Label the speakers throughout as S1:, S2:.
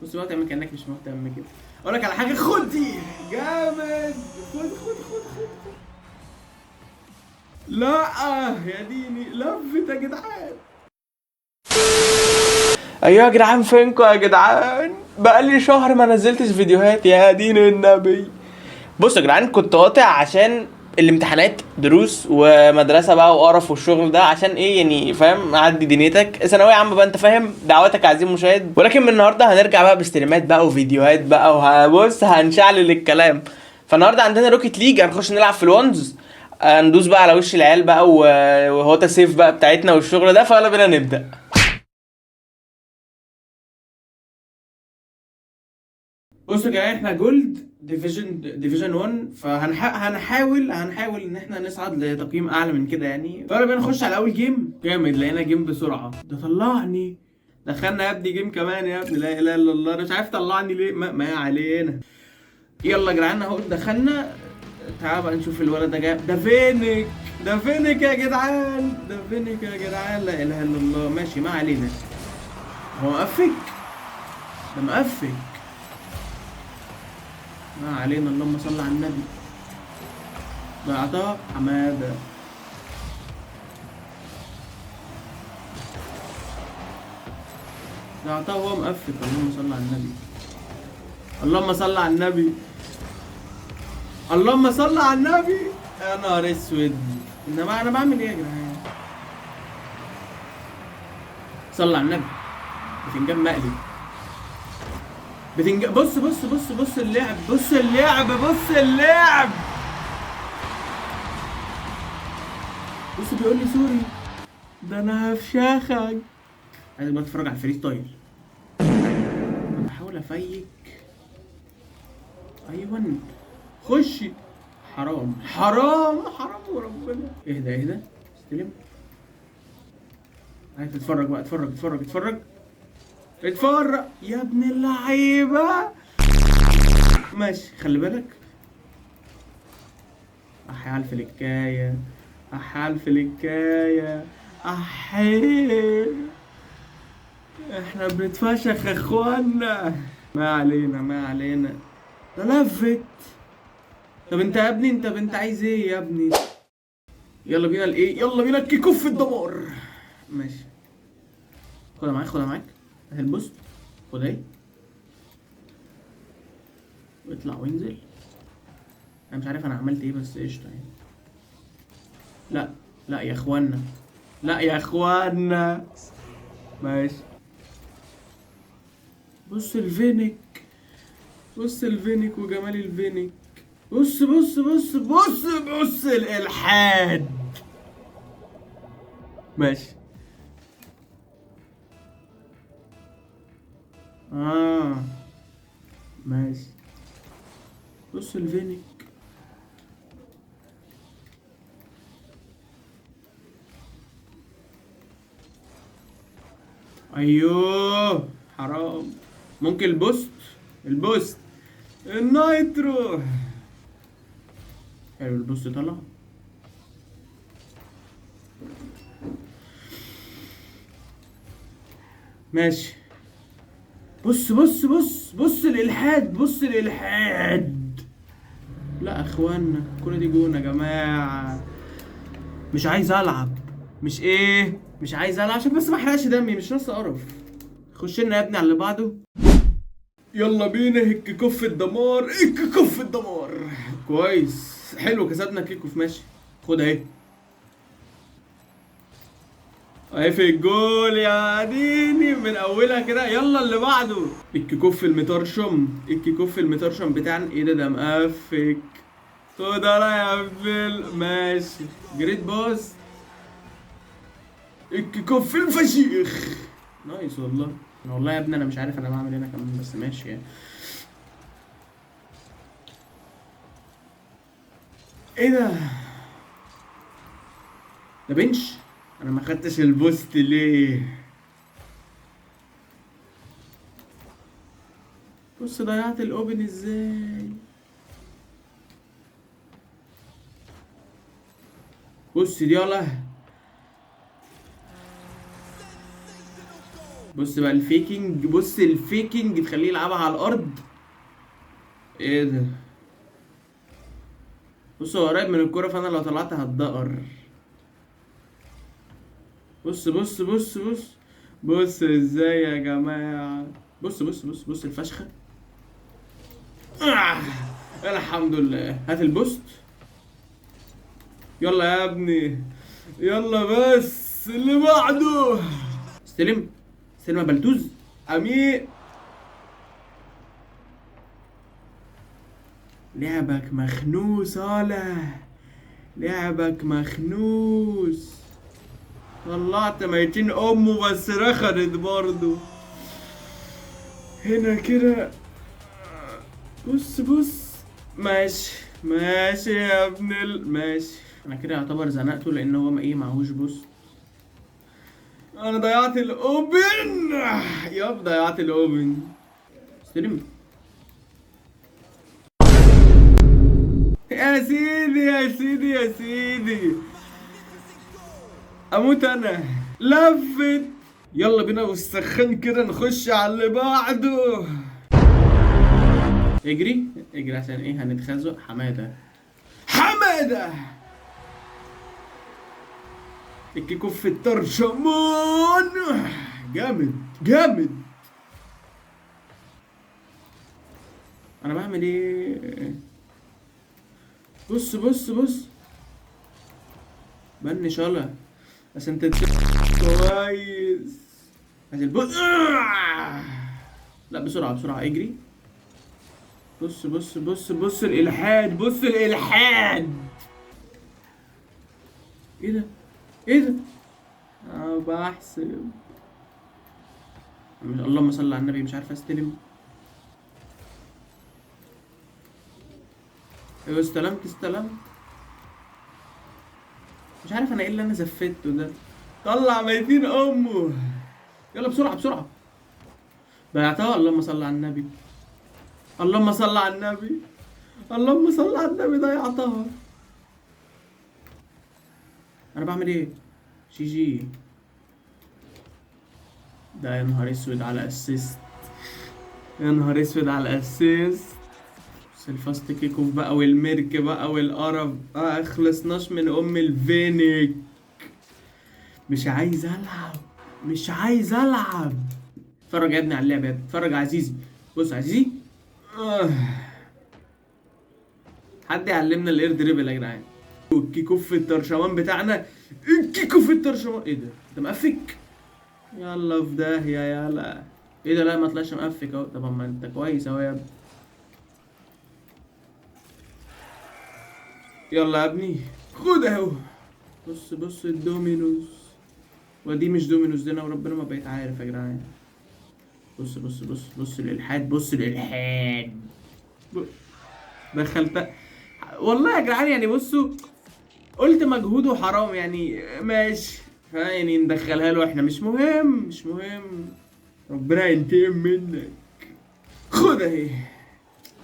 S1: بص بقى تعمل كانك مش مهتم كده. اقول لك على حاجه، خد دي جامد. خد. لا يا ديني لفت يا جدعان. ايوه يا جدعان، فينكوا يا جدعان؟ بقالي شهر ما نزلتش فيديوهات يا دين النبي. بصوا يا جدعان، كنت قاطع عشان الامتحانات، دروس ومدرسه بقى وقرف والشغل ده، عشان ايه يعني؟ فاهم؟ عدي دنيتك ثانويه عامه بقى، انت فاهم دعواتك يا عزيزي المشاهد. ولكن من النهارده هنرجع بقى باستريمات بقى وفيديوهات بقى، وهبص هنشعل الكلام. فالنهارده عندنا روكيت ليج، هنخش نلعب في الونز. ندوس بقى على وش العيال بقى وهوتا سيف بقى بتاعتنا والشغل ده. فيلا بينا نبدا. بصوا يا جماعه، احنا جولد ديفيجن 1، فهنحاول ان احنا نصعد لتقييم اعلى من كده يعني. فيلا بينا نخش على اول جيم. جامد، لقينا جيم بسرعه. ده طلعني، دخلنا يا ابني جيم كمان يا ابني. لا اله الا الله، انا مش عارف طلعني ليه. ما علينا. يلا يا جدعان اهو دخلنا. تعال بقى نشوف الولد ده جاي. ده فينك يا جدعان، ده فينك يا جدعان. لا اله الا الله. ماشي ما علينا. هو مقفك، ده مقفك. ما علينا. اللهم صل على النبي. ده عطاء حمادة. ده عطاء هو مقفل. اللهم صل على النبي. اللهم صل على النبي. اللهم صل على النبي. يا نهار اسود. انما انا بعمل ايه يا جدعان؟ صل على النبي. بتنجان مقلي. بتنجان. بص اللعب. بص بيقول لي سوري. ده انا هفشخك. عايز بقى اتفرج على الفري ستايل. انا بحاول افيك. ايوه خشي. حرام وربنا. اهدى استلم. عايز تتفرج بقى؟ اتفرج يا ابن اللعيبه. ماشي خلي بالك. احي على الفلكايه. احي. احنا بنتفشخ يا اخوانا. ما علينا. ده لفت. طب انت يا ابني، انت عايز ايه يا ابني؟ يلا بينا الايه، يلا بينا الكيك اوف الدمار. ماشي. خدها معاك. هات البوست. خدها اهي. واطلع وانزل. انا مش عارف انا عملت ايه، بس قشطه يعني. لا لا يا اخوانا. ماشي. بص الفينك وجمال الفينك. بص الالحاد. ماشي. اه ماشي. بص الفينك. ايوه حرام. ممكن البوست النايترو. حلو البوست طلع. ماشي. بص الالحاد. لا اخوانا، الكورة دي جون يا جماعة. مش عايز العب. مش عايز العب عشان بس ما احرقش دمي. مش ناقص قرف. خش لنا يا ابني على اللي بعده. يلا بينا الكيك اوف الدمار. كويس حلو، كسبنا كيك اوف. ماشي. خد اهي. اهي في الجول يا ديني من اولها كده. يلا اللي بعده. الكيك اوف المطرشم بتاعنا. ايه ده مقفك. خد انا يا ابن ماشي. جريت باص. الكيك اوف الفشيخ. نايس والله. والله يا ابني انا مش عارف انا بعمل هنا كمان، بس ماشي يعني. ايه ده بنش. انا ما خدتش البوست ليه؟ بص ضيعت الاوبن ازاي. بص دي يلا. بص بقى الفيكنج، بص الفيكنج تخليه يلعبها على الارض. ايه ده؟ بص هو قريب من الكرة، فانا لو طلعت هتدقر. بص بص بص بص بص ازاي يا جماعة. بص بص بص بص الفشخة. آه. الحمد لله. هات البوست. يلا يا ابني، يلا بس اللي بعده. استلم، استلم يا بلتوز. امين. لعبك مخنوس صالح، لعبك مخنوس. طلعت ميتين امه بس رخدت برضو. هنا كده. بص بص. ماشي ماشي يا ابن ماشي. انا كده يعتبر زنقته لان هو ايه معهوش. بص انا ضيعت الاوبن. ياب ضيعت الاوبن. استلم يا سيدي يا سيدي يا سيدي. اموت انا. لفت. يلا بينا والسخان كده نخش على اللي بعده. اجري اجري عشان ايه هنتخزق. حماده حماده. الكيكو في الطرشمان. جامد جامد. انا بعمل ايه؟ بص بص بص. بني شالا عشان انت كويس. عشان بص. لا بسرعة بسرعة اجري. بص بص بص بص الالحاد، بص الالحاد. ايه ده؟ ايه ده؟ بحسب. اللهم صل على النبي. مش عارف استلم. ايوه استلمت استلمت. مش عارف انا ايه اللي انا زفته ده. طلع ميتين امه. يلا بسرعة بسرعة. ضيعتها. اللهم صل على النبي. اللهم صل على النبي. اللهم صل على النبي. ضيعتها. انا بعمل ايه؟ جي جي. ده يا نهار اسود على اسيست. يا نهار اسود على الاسيست. بس الفاست كيك اوف بقى والميرك بقى والقرف. اخلصناش من ام الفينيك. مش عايز العب، مش عايز العب. اتفرج يا ابني على اللعبه يا ابني. اتفرج يا عزيزي. بص يا عزيزي. آه. حد يعلمنا الاير دريبل يا جدعان. الكيك اوف الترشمان بتاعنا. الكيك اوف الترشمان. ايه ده؟ ده مقفك. يلا في داهيه يلا. ايه ده؟ لا ما طلعش مقفك اهو. طب ما انت كويس اهو يا ابني. يلا يا ابني خد اهو. بص بص الدومينوز. ودي مش دومينوز دي، انا وربنا ما بقيت عارف يا جدعان. بص بص بص بص الالحاد. بص الالحاد. دخلت. والله يا جدعان يعني بصوا. قلت مجهوده حرام يعني. ماشي. يعني ندخلها له احنا. مش مهم مش مهم. ربنا ينتقم منك. خد اهي.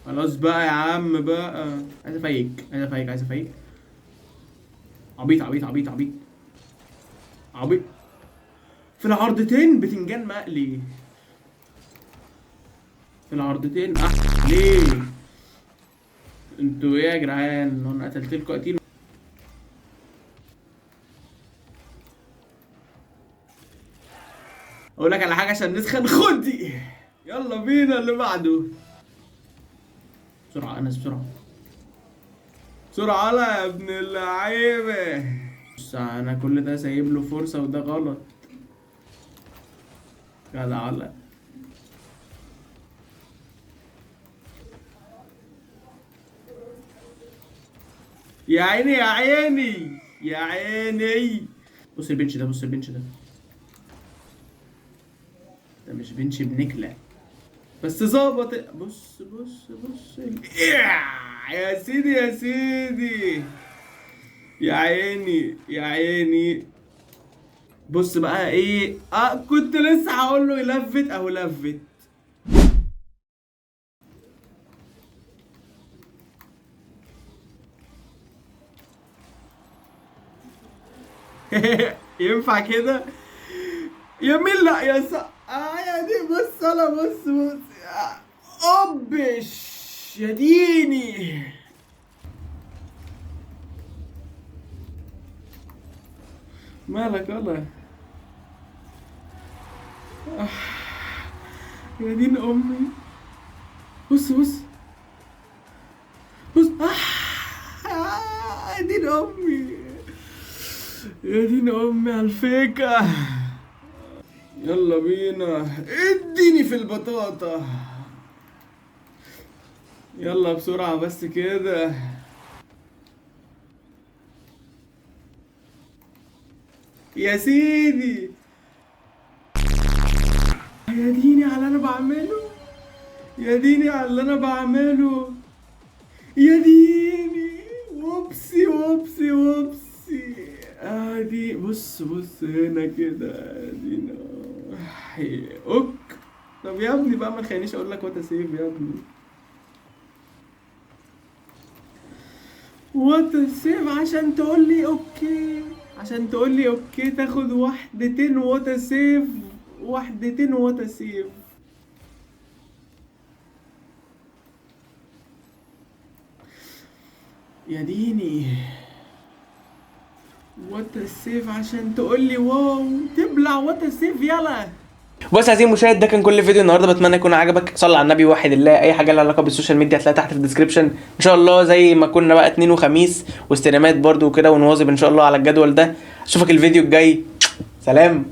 S1: خلاص بقى يا عم بقى. عايز افيك عايز افيك عايز افيك. عبيط عبيط عبيط عبيط عبيط. في العرضتين بتنجان مقلي. في العرضتين ليه؟ انتوا ايه يا جدعان؟ انا قتلتلكوا قتيل. اقول لك على حاجه عشان نسخن. خد دي. يلا بينا اللي بعده. بسرعه انس بسرعه. بسرعه يا ابن اللعيبه. بص انا كل ده سايب له فرصه وده غلط. جدع ولا. يا عيني يا عيني يا عيني. بص البنش ده. بص البنش ده. ده مش بنش بنكلة بس ظابط. بص بص بص يا سيدي يا سيدي. يا عيني يا عيني. بص بقى ايه. كنت لسه هقول له يلفت او لفت. ينفع كده؟ يمين لا يا يا دي بص انا بص اوبش يا ديني. مالك يلا يا دين امي. بص بص بص يا دين امي يا دين امي على الفيكة. يلا بينا اديني في البطاطا. يلا بسرعة بس كده. يا سيدي يا ديني على اللي انا بعمله. يا ديني على اللي انا بعمله. يا ديني وبسي وبسي وبسي. دي بص بص هنا كده دينا. اوك. طب يا ابني بقى ما تخلينيش اقول لك وات سيف يا ابني. وات سيف عشان تقول لي اوكي. عشان تقول لي اوكي تاخد وحدتين وات سيف. وحدتين وات سيف. يا ديني وات السيف عشان تقول لي واو تبلع وات السيف. يلا بص عايزين مشاهد، ده كان كل فيديو النهارده، بتمنى يكون عجبك. صلي على النبي وحد الله. اي حاجه لها علاقه بالسوشيال ميديا هتلاقيها تحت في الديسكربشن ان شاء الله، زي ما كنا بقى اثنين وخميس واستريمات برده وكده، ونواظب ان شاء الله على الجدول ده. اشوفك الفيديو الجاي. سلام.